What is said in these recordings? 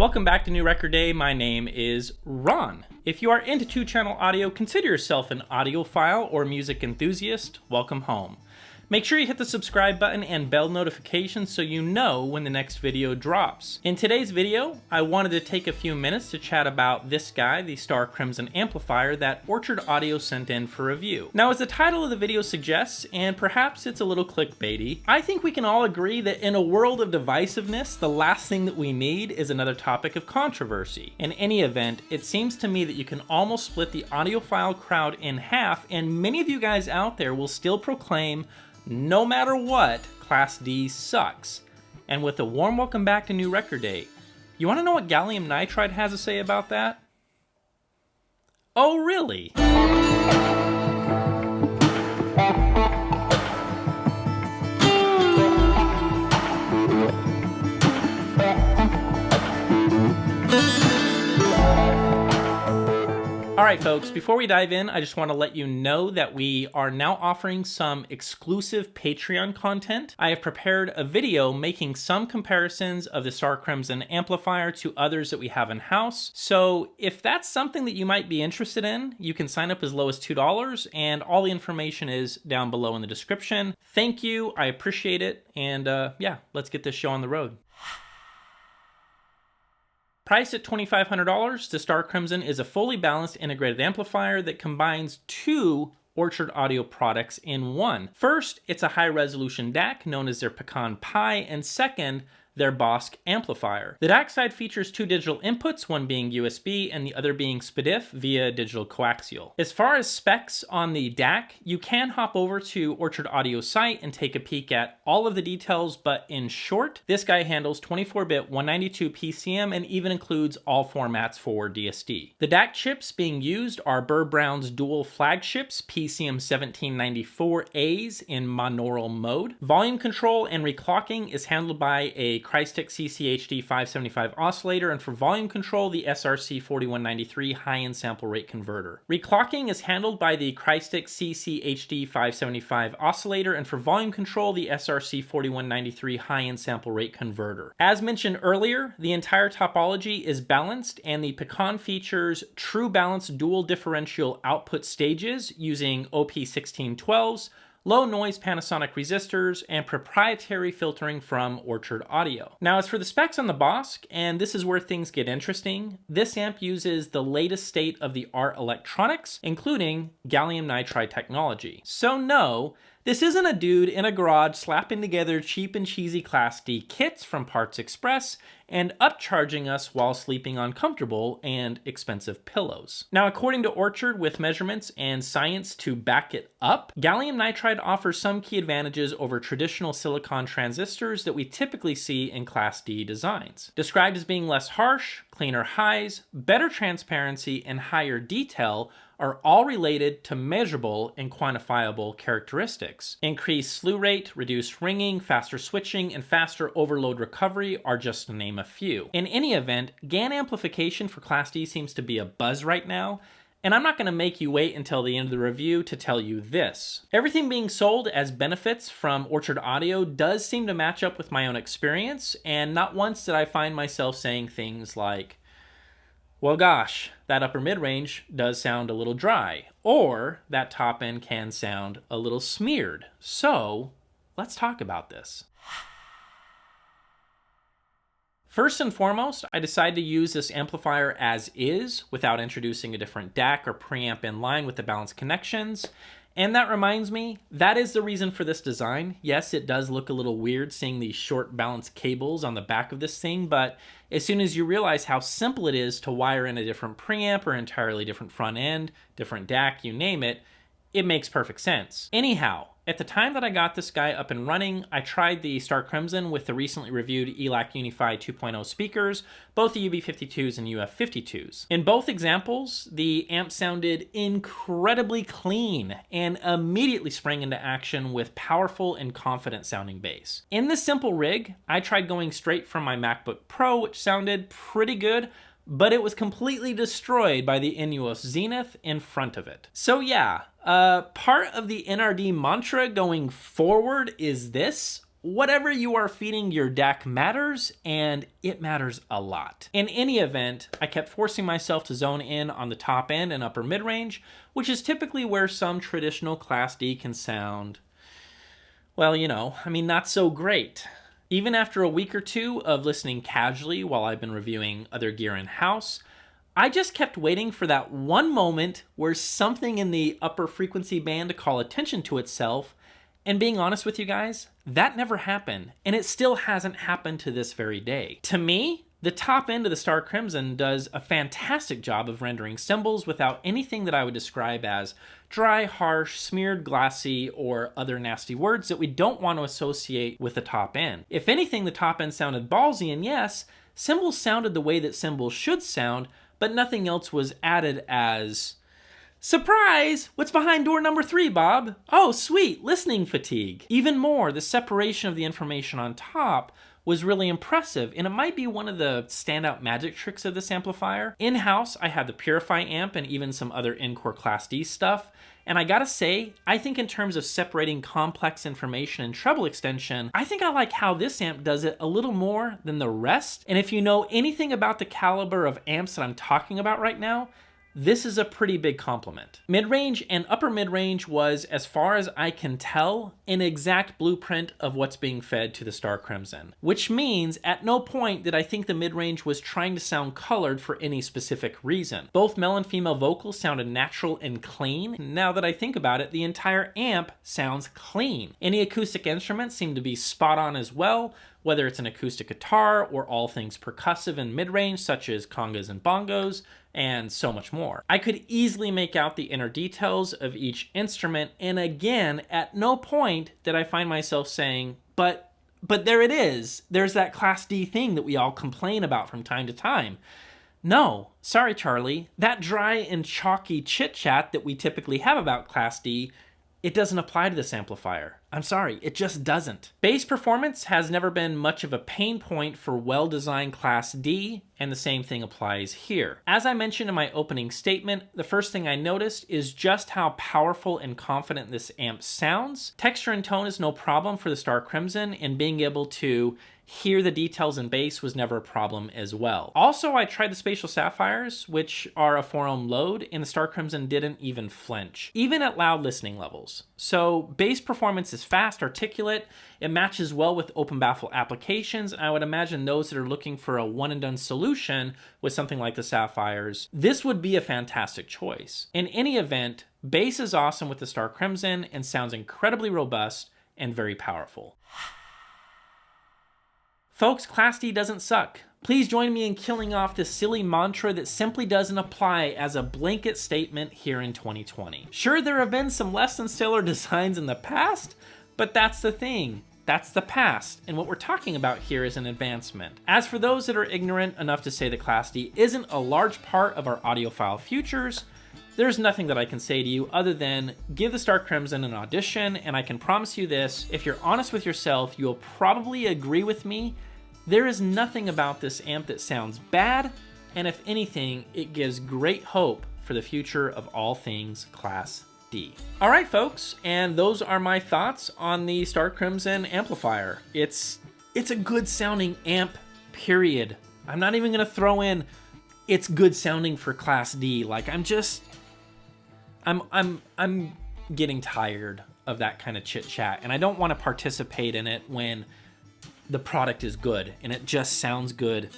Welcome back to New Record Day. My name is Ron. If you are into two-channel audio, consider yourself an audiophile or music enthusiast. Welcome home. Make sure you hit the subscribe button and bell notification so you know when the next video drops. In today's video, I wanted to take a few minutes to chat about this guy, the Starkrimson amplifier that Orchard Audio sent in for review. Now, as the title of the video suggests, and perhaps it's a little clickbaity, I think we can all agree that in a world of divisiveness, the last thing that we need is another topic of controversy. In any event, it seems to me that you can almost split the audiophile crowd in half, and many of you guys out there will still proclaim, no matter what, Class D sucks. And with a warm welcome back to New Record Day, you want to know what gallium nitride has to say about that? Oh, really? Alright folks, before we dive in, I just want to let you know that we are now offering some exclusive Patreon content. I have prepared a video making some comparisons of the Starkrimson amplifier to others that we have in-house. So if that's something that you might be interested in, you can sign up as low as $2, and all the information is down below in the description. Thank you, I appreciate it, and yeah, let's get this show on the road. Priced at $2,500, the Starkrimson is a fully balanced integrated amplifier that combines two Orchard Audio products in one. First, it's a high-resolution DAC known as their Pecan Pi, and second, their Bosk amplifier. The DAC side features two digital inputs, one being USB and the other being SPDIF via digital coaxial. As far as specs on the DAC, you can hop over to Orchard Audio's site and take a peek at all of the details, but in short, this guy handles 24-bit 192 PCM and even includes all formats for DSD. The DAC chips being used are Burr Brown's dual flagships PCM 1794As in monaural mode. Volume control and reclocking is handled by a Chrystic CCHD 575 oscillator, and for volume control, the SRC 4193 high-end sample rate converter. Reclocking is handled by the Chrystic CCHD 575 oscillator, and for volume control, the SRC 4193 high-end sample rate converter. As mentioned earlier, the entire topology is balanced, and the Pecan features true balanced dual differential output stages using OP1612s, low noise Panasonic resistors, and proprietary filtering from Orchard Audio. Now, as for the specs on the Bosk, and this is where things get interesting, this amp uses the latest state-of-the-art electronics, including gallium nitride technology. So no, this isn't a dude in a garage slapping together cheap and cheesy Class D kits from Parts Express and upcharging us while sleeping on comfortable and expensive pillows. Now, according to Orchard, with measurements and science to back it up, gallium nitride offers some key advantages over traditional silicon transistors that we typically see in Class D designs. Described as being less harsh, cleaner highs, better transparency, and higher detail are all related to measurable and quantifiable characteristics. Increased slew rate, reduced ringing, faster switching, and faster overload recovery are just to name a few. In any event, GaN amplification for Class D seems to be a buzz right now, and I'm not going to make you wait until the end of the review to tell you this. Everything being sold as benefits from Orchard Audio does seem to match up with my own experience, and not once did I find myself saying things like, well gosh, that upper mid-range does sound a little dry, or that top end can sound a little smeared. So, let's talk about this. First and foremost, I decided to use this amplifier as is, without introducing a different DAC or preamp in line with the balanced connections. And that reminds me, that is the reason for this design. Yes, it does look a little weird seeing these short balanced cables on the back of this thing, but as soon as you realize how simple it is to wire in a different preamp or entirely different front end, different DAC, you name it, it makes perfect sense. Anyhow, at the time that I got this guy up and running, I tried the Starkrimson with the recently reviewed ELAC Unify 2.0 speakers, both the UB52s and UF52s. In both examples, the amp sounded incredibly clean and immediately sprang into action with powerful and confident sounding bass. In this simple rig, I tried going straight from my MacBook Pro, which sounded pretty good, but it was completely destroyed by the Inuos Zenith in front of it. So yeah, part of the NRD mantra going forward is this: whatever you are feeding your DAC matters, and it matters a lot. In any event, I kept forcing myself to zone in on the top end and upper mid-range, which is typically where some traditional Class D can sound, well, not so great. Even after a week or two of listening casually while I've been reviewing other gear in-house, I just kept waiting for that one moment where something in the upper frequency band to call attention to itself. And being honest with you guys, that never happened, and it still hasn't happened to this very day. To me, the top end of the Starkrimson does a fantastic job of rendering cymbals without anything that I would describe as dry, harsh, smeared, glassy, or other nasty words that we don't want to associate with the top end. If anything, the top end sounded ballsy, and yes, cymbals sounded the way that cymbals should sound, but nothing else was added as... Surprise! What's behind door number 3, Bob? Oh, sweet, listening fatigue. Even more, the separation of the information on top was really impressive, and it might be one of the standout magic tricks of this amplifier. In-house, I had the Purify amp and even some other in-core Class D stuff, and I gotta say, I think in terms of separating complex information and treble extension, I think I like how this amp does it a little more than the rest. And if you know anything about the caliber of amps that I'm talking about right now, this is a pretty big compliment. Mid-range and upper mid-range was, as far as I can tell, an exact blueprint of what's being fed to the Starkrimson, which means at no point did I think the mid-range was trying to sound colored for any specific reason. Both male and female vocals sounded natural and clean. Now that I think about it, the entire amp sounds clean. Any acoustic instruments seem to be spot on as well, whether it's an acoustic guitar or all things percussive and mid-range such as congas and bongos, and so much more. I could easily make out the inner details of each instrument, and again, at no point did I find myself saying, but there it is. There's that Class D thing that we all complain about from time to time. No, sorry Charlie, that dry and chalky chit-chat that we typically have about Class D, it doesn't apply to this amplifier. I'm sorry, it just doesn't. Bass performance has never been much of a pain point for well-designed Class D, and the same thing applies here. As I mentioned in my opening statement, the first thing I noticed is just how powerful and confident this amp sounds. Texture and tone is no problem for the Starkrimson, and being able to hear the details in bass was never a problem as well. Also, I tried the Spatial Sapphires, which are a 4-ohm load, and the Starkrimson didn't even flinch, even at loud listening levels. So bass performance is fast, articulate, it matches well with open baffle applications, and I would imagine those that are looking for a one-and-done solution with something like the Sapphires, this would be a fantastic choice. In any event, bass is awesome with the Starkrimson and sounds incredibly robust and very powerful. Folks, Class D doesn't suck. Please join me in killing off this silly mantra that simply doesn't apply as a blanket statement here in 2020. Sure, there have been some less than stellar designs in the past, but that's the thing. That's the past, and what we're talking about here is an advancement. As for those that are ignorant enough to say that Class D isn't a large part of our audiophile futures, there's nothing that I can say to you other than give the Starkrimson an audition, and I can promise you this, if you're honest with yourself, you'll probably agree with me. There is nothing about this amp that sounds bad, and if anything, it gives great hope for the future of all things Class D. All right, folks, and those are my thoughts on the Starkrimson amplifier. It's a good sounding amp, period. I'm not even gonna throw in it's good sounding for Class D. Like, I'm getting tired of that kind of chit chat, and I don't want to participate in it when the product is good and it just sounds good,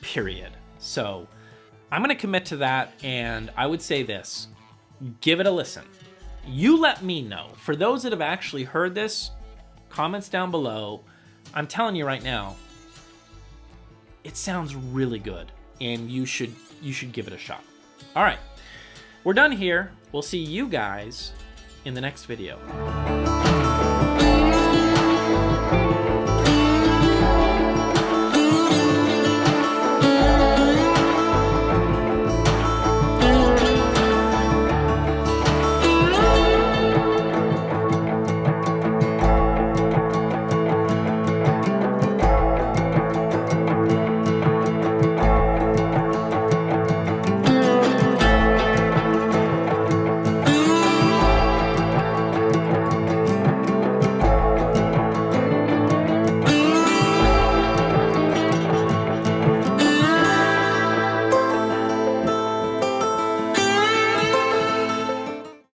period. So I'm going to commit to that, and I would say this, give it a listen. You let me know. For those that have actually heard this, comments down below. I'm telling you right now, it sounds really good, and you should give it a shot. All right, we're done here. We'll see you guys in the next video.